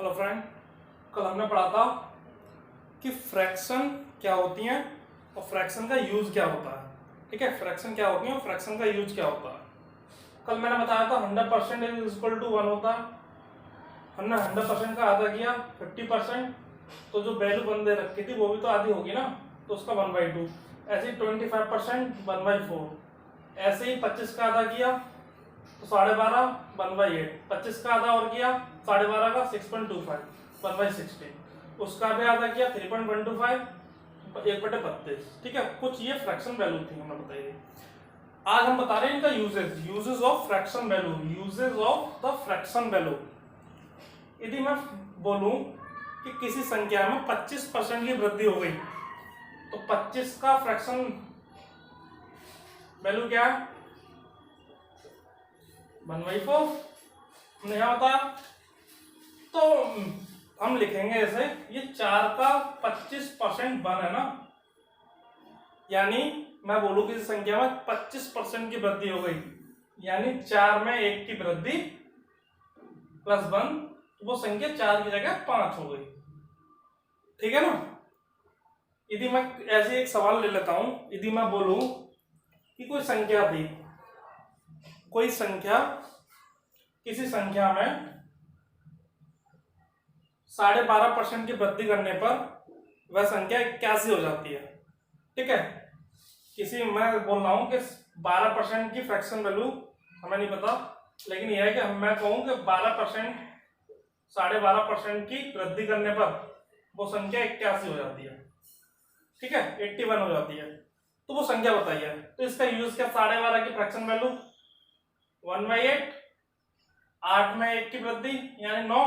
Hello friend, कल हमने पढ़ा था कि फ्रैक्शन क्या होती हैं और फ्रैक्शन का यूज क्या होता है। ठीक है, फ्रैक्शन क्या होती है और फ्रैक्शन का यूज क्या होता है। कल मैंने बताया था 100% इज इक्वल टू 1 होता है। हमने 100% का आधा किया 50%, तो जो वैल्यू बंदे रखी थी वो भी तो आधी होगी ना, तो उसका 1/2। ऐसे ही 25% 1/4। ऐसे ही 25 का आधा किया तो 12.5 1/8। 25 का आधा और किया 12.5 का 6.25 1/16। उसका भी आधा किया 3.125 1/32। ठीक है, कुछ ये फ्रैक्शन वैल्यू थी हमने बताई थी। आज हम बता रहे हैं इनका uses of fraction value, uses of the fraction value. यदि मैं बोलूं कि किसी संख्या में 25% की वृद्धि हो गई तो 25 का फ्रैक्शन वैल्यू क्या है? 1/4। हमने यहाँ बताया, तो हम लिखेंगे ऐसे, ये 4 का 25% 1 है ना, यानी मैं बोलूं किसी संख्या में 25% की वृद्धि हो गई, यानी 4 में 1 की वृद्धि प्लस 1, तो वो संख्या 4 की जगह 5 हो गई। ठीक है ना। यदि मैं ऐसे एक सवाल ले लेता हूं, यदि मैं बोलूं कि कोई संख्या थी, कोई संख्या किसी संख्या में 12.5% की वृद्धि करने पर वह संख्या 81 हो जाती है। ठीक है, किसी मैं बोल रहा हूं कि 12% की फ्रैक्शन वैल्यू हमें नहीं पता, लेकिन यह है कि मैं कहूं कि 12% 12.5% की वृद्धि करने पर वो संख्या 81 हो जाती है। ठीक है, 81 हो जाती है, तो वो संख्या बताइए। तो इसका यूज क्या? 12.5 की फ्रैक्शन वैल्यू 1/8, 8 में 1 की वृद्धि यानी 9,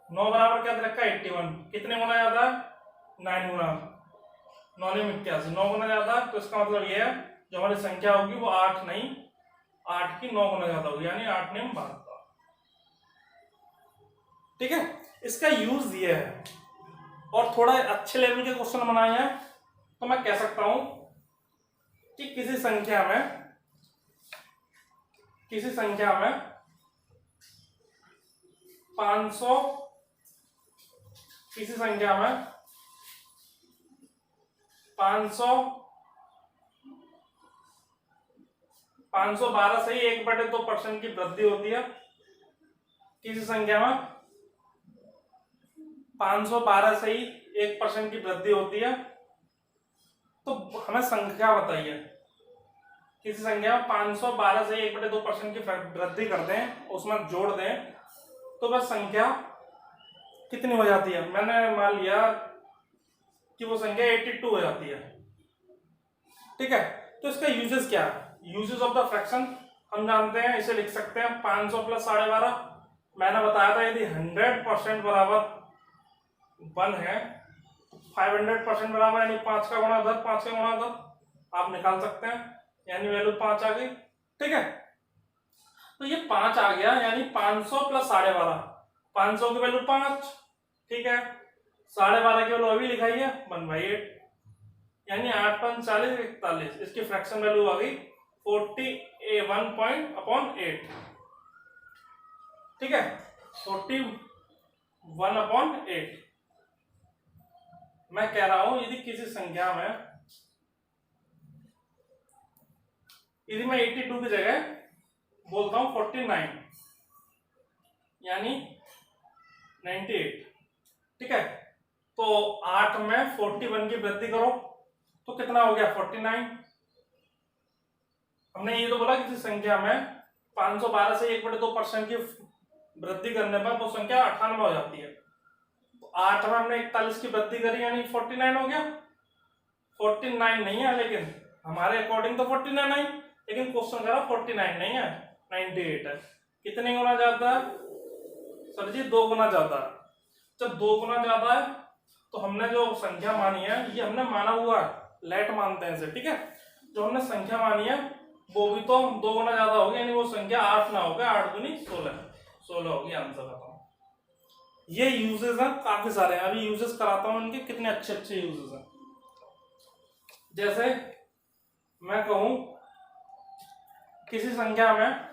9 बराबर क्या रखा है 81। कितने गुना ज्यादा है? 9 गुना, 9 में 81, 9 गुना ज्यादा। तो इसका मतलब ये है जो हमारी संख्या होगी वो 8 नहीं, 8 की 9 गुना ज्यादा होगी, यानी 8 ने 72। ठीक है, इसका यूज ये है। और थोड़ा अच्छे लेवल के क्वेश्चन बनाए हैं तो मैं कह सकता हूं कि किसी संख्या में 500, किसी संख्या में 512 से ही 1/2% की वृद्धि होती है। किसी संख्या में 512 से ही 1% की वृद्धि होती है, तो हमें संख्या बताइए। किसी संख्या में 512 से 1/2% की वृद्धि कर दें, उसमें जोड़ दें, तो वह संख्या कितनी हो जाती है? मैंने मान लिया कि वो संख्या 82 हो जाती है। ठीक है, तो इसका यूजेस क्या है? यूजेस ऑफ द फ्रैक्शन हम जानते हैं, इसे लिख सकते हैं 500 प्लस 12.5। मैंने बताया था यदि 100% बराबर 1 है, 500% बराबर यानी 5 का गुणा 10, 5 का गुणा 10 आप निकाल सकते हैं, यानी वैल्यू 5 आ गई। ठीक है, तो ये 5 आ गया, यानी 500 प्लस 12.5, 500 की वैल्यू 5। ठीक है, 12.5 की वैल्यू अभी लिखाई है 1/8, यानी 8 5 40 41। इसकी फ्रैक्शन वैल्यू आ गई 41/8। ठीक है, 41/8। मैं कह रहा हूं यदि किसी संख्या में, यदि मैं 82 की जगह बोलता हूं 49, यानी 98। ठीक है, तो 8 में 41 की वृद्धि करो तो कितना हो गया 49। हमने ये तो बोला किसी संख्या में 512 से 1/2% की वृद्धि करने पर वो संख्या 98 हो जाती है। तो 8 में हमने 41 की वृद्धि करी यानी 49 हो गया। 49 नहीं है, लेकिन हमारे अकॉर्डिंग तो 49 आई, लेकिन क्वेश्चन करा 49 नहीं है, 98 है। कितने गुना ज्यादा है सर जी? 2 गुना ज्यादा है। जब 2 गुना ज्यादा है तो हमने जो संख्या मानी है, ये हमने माना हुआ है, लेट मानते हैं इसे। ठीक है, जो हमने संख्या मानी है वो भी तो 2 गुना ज्यादा होगी, यानी वो संख्या 8 ना होगा, 8 दूनी 16 होगी। आंसर बताओ। ये यूजेस हैं काफी सारे हैं, अभी यूजेस कराता हूं इनके, कितने अच्छे अच्छे यूजेस हैं। जैसे मैं कहूं किसी संख्या में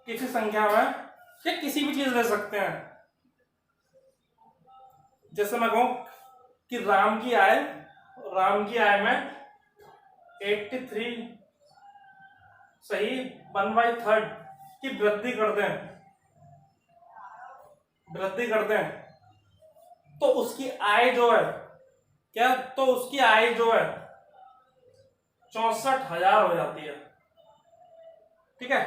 किसी संख्या में या किसी भी चीज ले सकते हैं। जैसे मैं कहूं कि राम की आय में 83 सही 1/3 की वृद्धि कर दें तो उसकी आय जो है क्या, तो उसकी आय जो है 64,000 हो जाती है। ठीक है,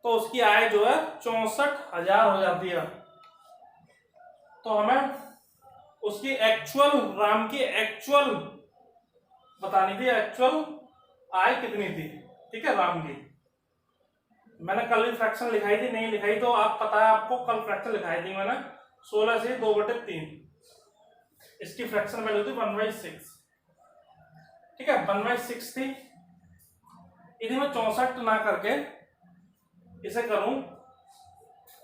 तो उसकी आय जो है 64,000 हो जाती है। तो हमें उसकी राम की एक्चुअल बतानी थी, एक्चुअल आय कितनी थी। ठीक है, राम की मैंने कल भी फ्रैक्शन लिखाई थी, नहीं लिखाई तो आप पता है आपको, कल फ्रैक्शन लिखाई थी मैंने 16 से 2/3, इसकी फ्रैक्शन वैल्यू थी 1/6। ठीक है, 1/6 थी। यदि मैं 64 ना करके इसे करूं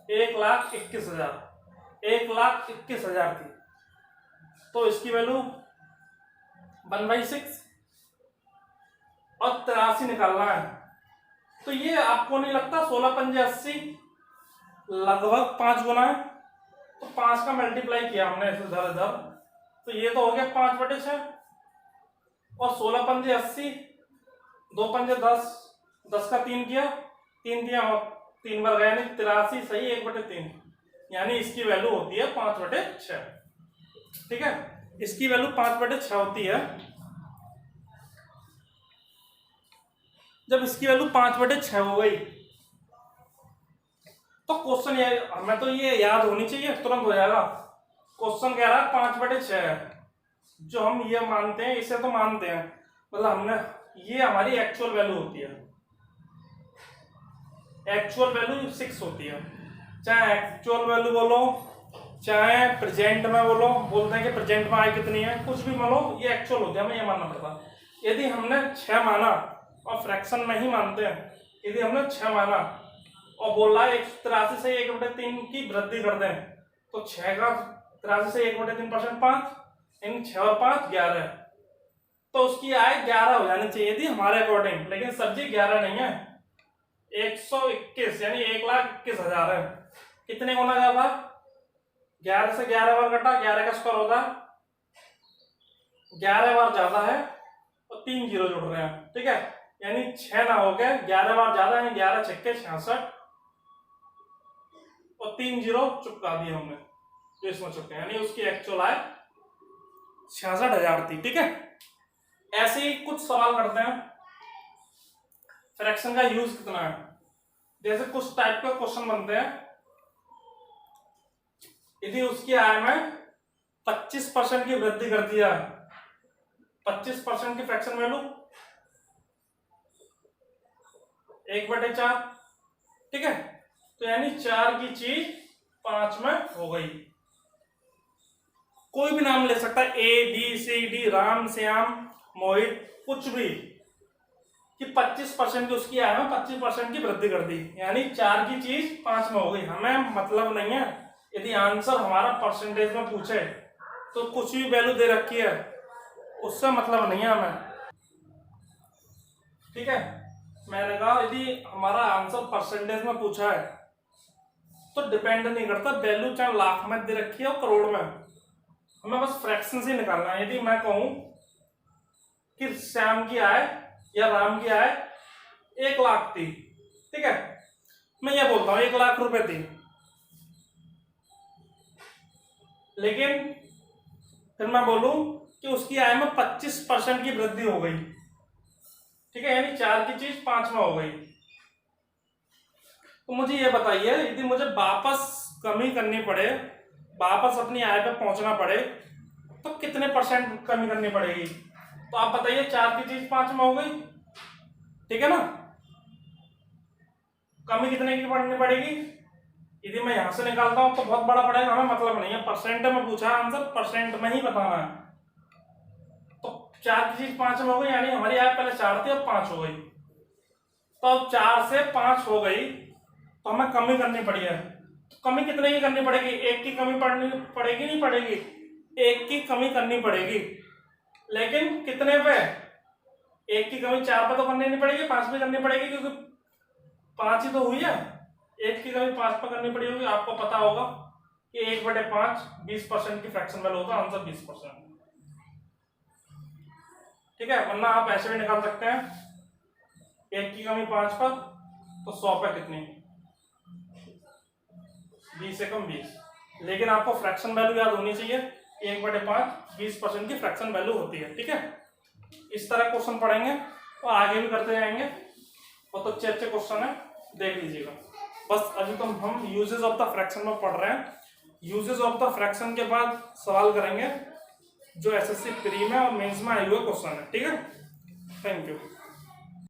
1,21,000 थी, तो इसकी वैल्यू 1/6 और 83 निकालना है। तो ये आपको नहीं लगता 16 पंजे 80 लगभग 5 गुना है, तो 5 का मल्टीप्लाई किया हमने इधर इधर, तो ये तो हो गया 5/6 और 16 पंजे 80, 2 पंजे 10, 10 का 3 किया, 3 दिया और 3 बार गया नहीं, 83 सही 1/3, यानी इसकी वैल्यू होती है 5/6। ठीक है, इसकी वैल्यू 5/6 होती है। जब इसकी वैल्यू 5/6 हो गई तो क्वेश्चन ये हमें तो ये याद होनी चाहिए, तुरंत हो जाएगा। क्वेश्चन कह रहा है 5/6 है, जो हम ये मानते हैं, इसे तो मानते हैं, मतलब हमने ये हमारी एक्चुअल वैल्यू होती है, एक्चुअल वैल्यू 6 होती है। चाहे एक्चुअल वैल्यू बोलो चाहे प्रेजेंट में बोलते हैं कि प्रेजेंट में आय कितनी है, कुछ भी मानो ये एक्चुअल होती है, हमें ये मानना पड़ता। यदि हमने 6 माना और फ्रैक्शन में ही मानते हैं, यदि हमने 6 माना और बोला 183 से 1/3 की वृद्धि कर दें, तो 6 का 83 से 1/3% 5, इन 6 और 5 11, तो उसकी आय 11 हो जानी चाहिए थी हमारे अकॉर्डिंग, लेकिन सब्जी 11 नहीं है, 121 यानी 1,21,000 है। कितने गुना ज्यादा, 11 से 11 बार घटा, 11 का स्क्वायर होता 11 बार ज्यादा है और 3 जीरो जुड़ रहे हैं। ठीक है, यानी 6 ना हो गए, 11 बार ज्यादा है, 11 छक्के 66 और 3 जीरो चुपका दिए हमने जो इसमें चुपके, यानी उसकी एक्चुअल आय 66,000 थी। ठीक है, ऐसे ही कुछ सवाल करते हैं, फ्रैक्शन का यूज कितना है। जैसे कुछ टाइप का क्वेश्चन बनते हैं, यदि उसकी आय में 25% की वृद्धि कर दिया, 25% की फ्रैक्शन वैल्यू 1/4। ठीक है, तो यानी 4 की चीज 5 में हो गई। कोई भी नाम ले सकता है, ABCD, राम श्याम मोहित, कुछ भी, कि 25% की उसकी आय में 25% की वृद्धि कर दी, यानी 4 की चीज 5 में हो गई। हमें मतलब नहीं है यदि आंसर हमारा परसेंटेज में पूछे तो कुछ भी वैल्यू दे रखी है, उससे मतलब नहीं है हमें। ठीक है, मैंने कहा यदि हमारा आंसर परसेंटेज में पूछा है तो डिपेंड नहीं करता वैल्यू चाहे लाख में दे रखी है और करोड़ में, हमें बस फ्रैक्शन से निकालना है। यदि मैं कहूं कि श्याम की आय या राम की आय 1 लाख थी, ठीक है, मैं ये बोलता हूं 1 लाख रुपए थी, लेकिन फिर मैं बोलूं कि उसकी आय में 25% की वृद्धि हो गई। ठीक है, यानी 4 की चीज 5 में हो गई। तो मुझे ये बताइए, यदि मुझे वापस कमी करनी पड़े, वापस अपनी आय पे पहुंचना पड़े, तो कितने % कमी करनी पड़ेगी। तो आप बताइए, 4 की चीज 5 में हो गई, ठीक है ना, कमी कितने की करनी पड़ेगी। यदि मैं यहां से निकालता हूं तो बहुत बड़ा पड़ेगा, हमें मतलब नहीं है, परसेंट में पूछा आंसर, परसेंट में ही बताना है। तो 4 की चीज 5 में हो गई, यानी हमारी आय पहले 4 थी अब 5 हो गई। तो अब 4 से 5 हो गई तो हमें कमी करनी पड़ी है। तो कमी कितने की करनी पड़ेगी, 1 की कमी पड़ेगी नहीं पड़ेगी, 1 की कमी करनी पड़ेगी, लेकिन कितने पे, 1 की कमी 4 पे तो करनी नहीं पड़ेगी, 5 पे करनी पड़ेगी, क्योंकि 5 ही तो हुई है, 1 की कमी 5 पर करनी पड़ी होगी। आपको पता होगा कि 1/5 20% की फ्रैक्शन वैल्यू होता है, आंसर 20%। ठीक है, वरना आप ऐसे भी निकाल सकते हैं 1 की कमी 5 पर, तो 100 पे कितनी, 20 से कम 20। लेकिन आपको फ्रैक्शन वैल्यू याद होनी चाहिए, 1/5 20% की फ्रैक्शन वैल्यू होती है। ठीक है, इस तरह क्वेश्चन पढ़ेंगे और आगे भी करते जाएंगे, बहुत अच्छे अच्छे क्वेश्चन है, देख लीजिएगा। बस अभी तो हम यूजेस ऑफ द फ्रैक्शन में पढ़ रहे हैं। यूजेस ऑफ द फ्रैक्शन के बाद सवाल करेंगे जो एसएससी प्री में और मेंस में आए हुए क्वेश्चन है। ठीक है, थैंक यू।